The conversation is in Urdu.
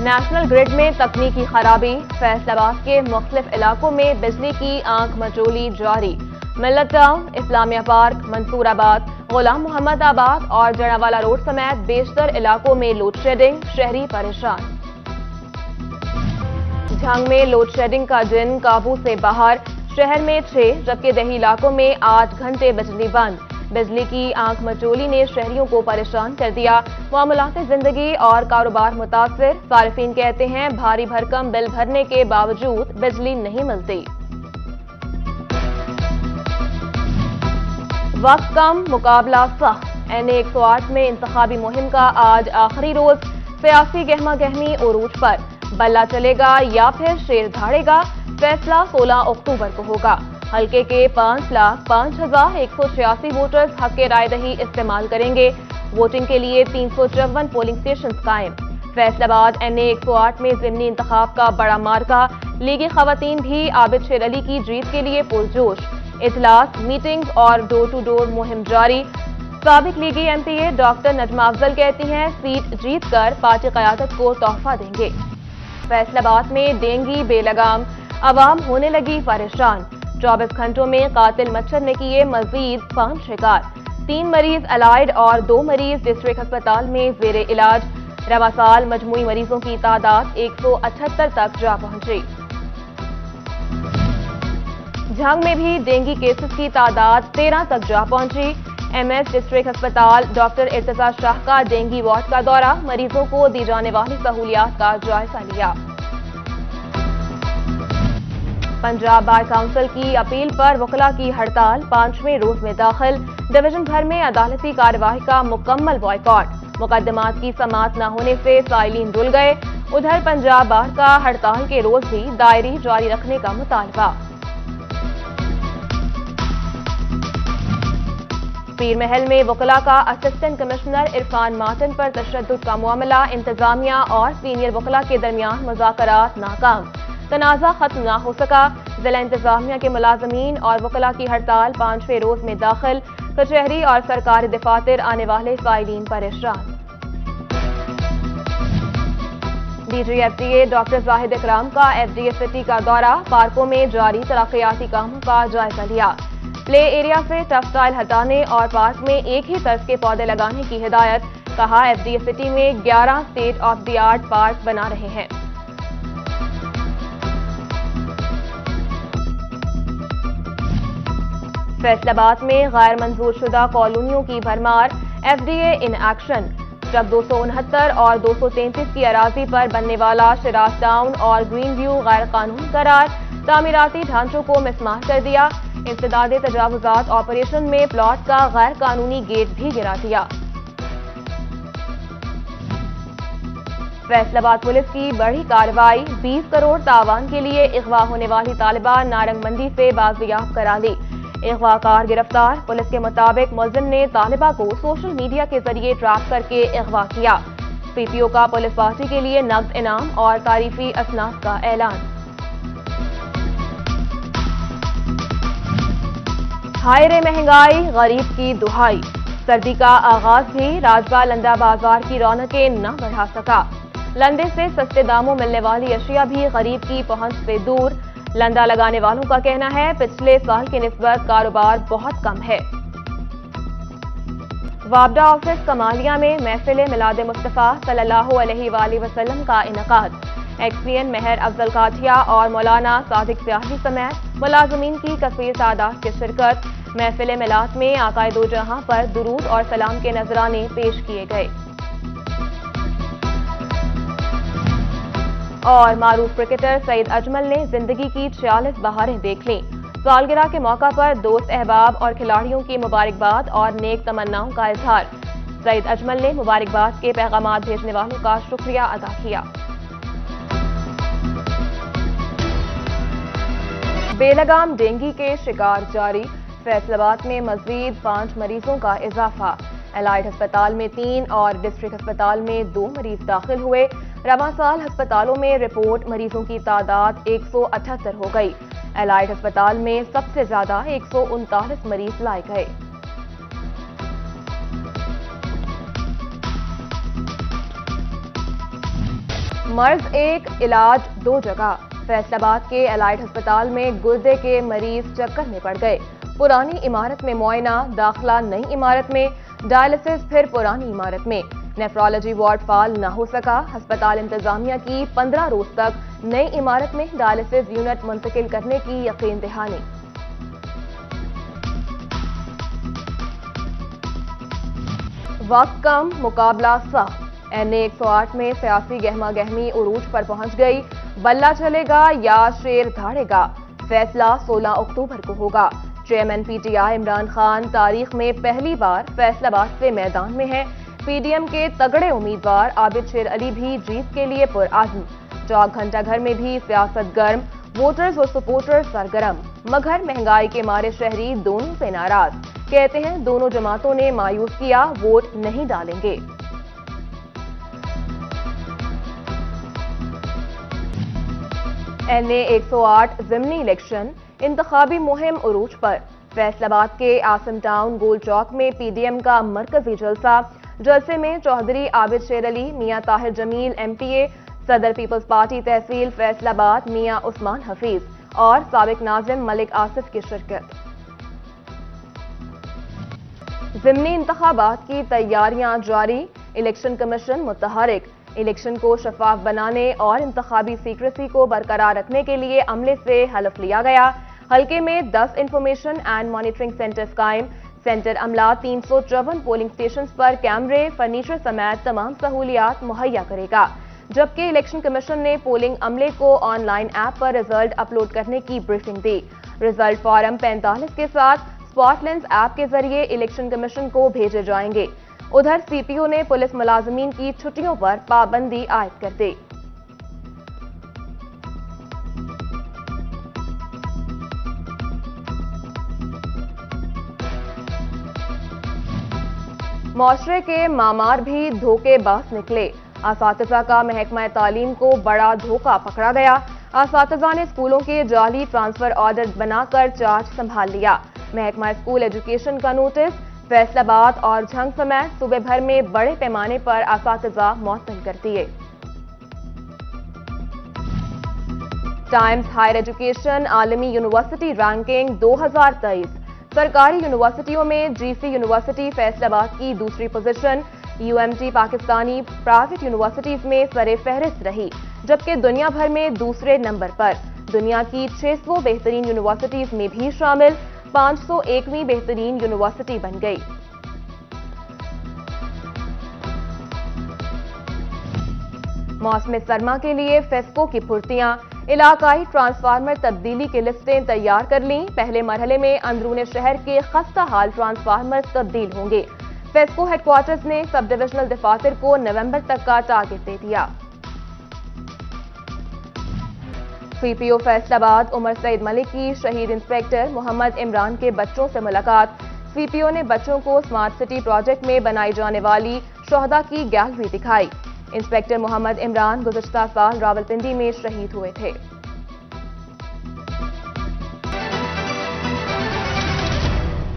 نیشنل گرڈ میں تکنیکی خرابی، فیصل آباد کے مختلف علاقوں میں بجلی کی آنکھ مچولی جاری۔ ملت ٹاؤن، اسلامیہ پارک، منصور آباد، غلام محمد آباد اور جڑاوالا روڈ سمیت بیشتر علاقوں میں لوڈ شیڈنگ، شہری پریشان۔ جھنگ میں لوڈ شیڈنگ کا جن قابو سے باہر، شہر میں 6 جبکہ دیہی علاقوں میں 8 گھنٹے بجلی بند۔ بجلی کی آنکھ مچولی نے شہریوں کو پریشان کر دیا، معاملات زندگی اور کاروبار متاثر۔ صارفین کہتے ہیں بھاری بھرکم بل بھرنے کے باوجود بجلی نہیں ملتی۔ وقت کم، مقابلہ سخت۔ NA 108 میں انتخابی مہم کا آج آخری روز، سیاسی گہما گہمی عروج پر۔ بلہ چلے گا یا پھر شیر دھاڑے گا، فیصلہ 16 اکتوبر کو ہوگا۔ حلقے کے 5,05,186 ووٹرز حق رائے دہی استعمال کریں گے۔ ووٹنگ کے لیے 354 پولنگ اسٹیشنز قائم۔ فیصل آباد NA 108 میں ضمنی انتخاب کا بڑا مارکا، لیگی خواتین بھی عابد شیر علی کی جیت کے لیے پرجوش۔ اجلاس، میٹنگ اور ڈور ٹو ڈور مہم جاری۔ سابق لیگی MPA ڈاکٹر نجمہ افضل کہتی ہیں سیٹ جیت کر پارٹی قیادت کو تحفہ دیں گے۔ فیصل آباد میں ڈینگی بے لگام، عوام ہونے لگی پریشان۔ 24 گھنٹوں میں قاتل مچھر نے کیے مزید 5 شکار۔ 3 مریض الائیڈ اور 2 مریض ڈسٹرکٹ ہسپتال میں زیر علاج۔ رواں سال مجموعی مریضوں کی تعداد 178 تک جا پہنچی۔ جھنگ میں بھی ڈینگی کیسز کی تعداد 13 تک جا پہنچی۔ MS ڈسٹرکٹ ہسپتال ڈاکٹر ارتضیٰ شاہ کا ڈینگی وارڈ کا دورہ، مریضوں کو دی جانے والی سہولیات کا جائزہ لیا۔ پنجاب بار کونسل کی اپیل پر وکلاء کی ہڑتال 5ویں روز میں داخل۔ ڈویژن بھر میں عدالتی کارروائی کا مکمل بائیکاٹ۔ مقدمات کی سماعت نہ ہونے سے سائلین رل گئے۔ ادھر پنجاب بار کا ہڑتال کے روز بھی دائری جاری رکھنے کا مطالبہ۔ پیر محل میں وکلاء کا اسسٹنٹ کمشنر عرفان مارٹن پر تشدد کا معاملہ، انتظامیہ اور سینئر وکلاء کے درمیان مذاکرات ناکام۔ تنازع ختم نہ ہو سکا۔ ضلع انتظامیہ کے ملازمین اور وکلاء کی ہڑتال 5ویں روز میں داخل۔ کچہری اور سرکاری دفاتر آنے والے فائلین پریشان۔ DG FTA ڈاکٹر زاہد اکرام کا FDA سٹی کا دورہ، پارکوں میں جاری ترقیاتی کاموں کا جائزہ لیا۔ پلے ایریا سے ٹیکسٹائل ہٹانے اور پارک میں ایک ہی طرز کے پودے لگانے کی ہدایت۔ کہا FDA سٹی میں 11 state of the art park بنا رہے ہیں۔ فیصل آباد میں غیر منظور شدہ کالونیوں کی بھرمار، FDA ان ایکشن۔ جب 269 اور 233 کی اراضی پر بننے والا شراز ٹاؤن اور گرین ویو غیر قانونی قرار، تعمیراتی ڈھانچوں کو مسمار کر دیا۔ انسداد تجاوزات آپریشن میں پلاٹ کا غیر قانونی گیٹ بھی گرا دیا۔ فیصل آباد پولیس کی بڑی کارروائی، 20 کروڑ تاوان کے لیے اغوا ہونے والی طالبہ نارنگ منڈی سے بازیاب کرا لی۔ اغوا کار گرفتار۔ پولیس کے مطابق ملزم نے طالبہ کو سوشل میڈیا کے ذریعے ٹریک کر کے اغوا کیا۔ PTO کا پولیس پارٹی کے لیے نقد انعام اور تعریفی اسناد کا اعلان۔ ہائے رے مہنگائی، غریب کی دہائی۔ سردی کا آغاز بھی راجبا لنڈا بازار کی رونقیں نہ بڑھا سکا۔ لنڈے سے سستے داموں ملنے والی اشیاء بھی غریب کی پہنچ سے دور۔ لنڈا لگانے والوں کا کہنا ہے پچھلے سال کی نسبت کاروبار بہت کم ہے۔ وابڈا آفس کمالیہ میں محفل میلاد مصطفیٰ صلی اللہ علیہ وآلہ وسلم کا انعقاد۔ ایکسپین مہر افضل کاٹھیا اور مولانا صادق سیاحی سمیت ملازمین کی کثیر تعداد کی شرکت۔ محفل میلاد میں آقا دو جہاں پر درود اور سلام کے نذرانے پیش کیے گئے۔ اور معروف کرکٹر سعید اجمل نے زندگی کی 46 بہاریں دیکھ لیں۔ سالگرہ کے موقع پر دوست احباب اور کھلاڑیوں کی مبارکباد اور نیک تمناؤں کا اظہار۔ سعید اجمل نے مبارکباد کے پیغامات بھیجنے والوں کا شکریہ ادا کیا۔ بے لگام ڈینگی کے شکار جاری، فیصل آباد میں مزید 5 مریضوں کا اضافہ۔ الائیڈ ہسپتال میں 3 اور ڈسٹرکٹ ہسپتال میں 2 مریض داخل ہوئے۔ رواں سال ہسپتالوں میں رپورٹ مریضوں کی تعداد 178 ہو گئی۔ الائیڈ ہسپتال میں سب سے زیادہ 139 مریض لائے گئے۔ مرض ایک علاج دو جگہ، فیصل آباد کے الائٹ ہسپتال میں گردے کے مریض چکر میں پڑ گئے، پرانی عمارت میں معائنہ، داخلہ نئی عمارت میں، ڈائلسس پھر پرانی عمارت میں، نیفرالوجی وارڈ فعال نہ ہو سکا، ہسپتال انتظامیہ کی 15 روز تک نئی عمارت میں ڈائلسس یونٹ منتقل کرنے کی یقین دہانی۔ وقت کم، مقابلہ سخت، NA 108 میں سیاسی گہما گہمی عروج پر پہنچ گئی، بلہ چلے گا یا شیر دھاڑے گا، فیصلہ 16 اکتوبر کو ہوگا۔ چیئرمین PTI عمران خان تاریخ میں پہلی بار فیصل آباد سے میدان میں ہیں، PDM کے تگڑے امیدوار عابد شیر علی بھی جیت کے لیے پرعزم، چوک گھنٹہ گھر میں بھی سیاست گرم، ووٹرز اور سپورٹرز سرگرم، مگر مہنگائی کے مارے شہری دونوں سے ناراض، کہتے ہیں دونوں جماعتوں نے مایوس کیا، ووٹ نہیں ڈالیں گے۔ NA 108 ضمنی الیکشن، انتخابی مہم عروج پر، فیصل آباد کے آسم ٹاؤن گول چوک میں PDM کا مرکزی جلسہ، جلسے میں چوہدری عابد شیر علی، میاں طاہر جمیل MPA، صدر پیپلز پارٹی تحصیل فیصل آباد میاں عثمان حفیظ اور سابق ناظم ملک آصف کی شرکت۔ ضمنی انتخابات کی تیاریاں جاری، الیکشن کمیشن متحرک، الیکشن کو شفاف بنانے اور انتخابی سیکریسی کو برقرار رکھنے کے لیے عملے سے حلف لیا گیا، حلقے میں 10 انفارمیشن اینڈ مانیٹرنگ سینٹرز قائم، سینٹر عملہ 354 پولنگ سٹیشنز پر کیمرے، فرنیچر سمیت تمام سہولیات مہیا کرے گا، جبکہ الیکشن کمیشن نے پولنگ عملے کو on line app per result upload کرنے کی بریفنگ دی۔ رزلٹ فارم 45 کے ساتھ اسپاٹ لینس ایپ کے ذریعے الیکشن کمیشن کو بھیجے جائیں گے۔ ادھر CPO نے پولیس ملازمین کی چھٹیوں پر پابندی عائد کر دی۔ معاشرے کے معمار بھی دھوکے باز نکلے، اساتذہ کا محکمہ تعلیم کو بڑا دھوکہ پکڑا گیا، اساتذہ نے اسکولوں کے جعلی ٹرانسفر آرڈر بنا کر چارج سنبھال لیا، محکمہ اسکول ایجوکیشن کا نوٹس، فیصل آباد اور جھنگ سمیت صوبے بھر میں بڑے پیمانے پر اساتذہ معطل کر دیے۔ ٹائمز ہائر ایجوکیشن عالمی یونیورسٹی رینکنگ 2023، سرکاری یونیورسٹیوں میں GC یونیورسٹی فیصل آباد کی دوسری position, UMT Pakistani private universities میں سر فہرست رہی، جبکہ دنیا بھر میں دوسرے نمبر پر، دنیا کی 600 بہترین یونیورسٹیز میں بھی شامل، 501ویں بہترین یونیورسٹی بن گئی۔ موسم سرما کے لیے فیسکو کی پھرتیاں، علاقائی ٹرانسفارمر تبدیلی کی لسٹیں تیار کر لیں، پہلے مرحلے میں اندرون شہر کے خستہ حال ٹرانسفارمر تبدیل ہوں گے، فیسکو ہیڈ کوارٹرز نے سب ڈویژنل دفاتر کو نومبر تک کا ٹارگٹ دے دیا۔ CPO فیصل آباد عمر سعید ملک کی شہید انسپیکٹر محمد عمران کے بچوں سے ملاقات، CPO نے بچوں کو اسمارٹ سٹی پروجیکٹ میں بنائی جانے والی شہداء کی گیلری دکھائی، انسپیکٹر محمد عمران گزشتہ سال راولپنڈی میں شہید ہوئے تھے۔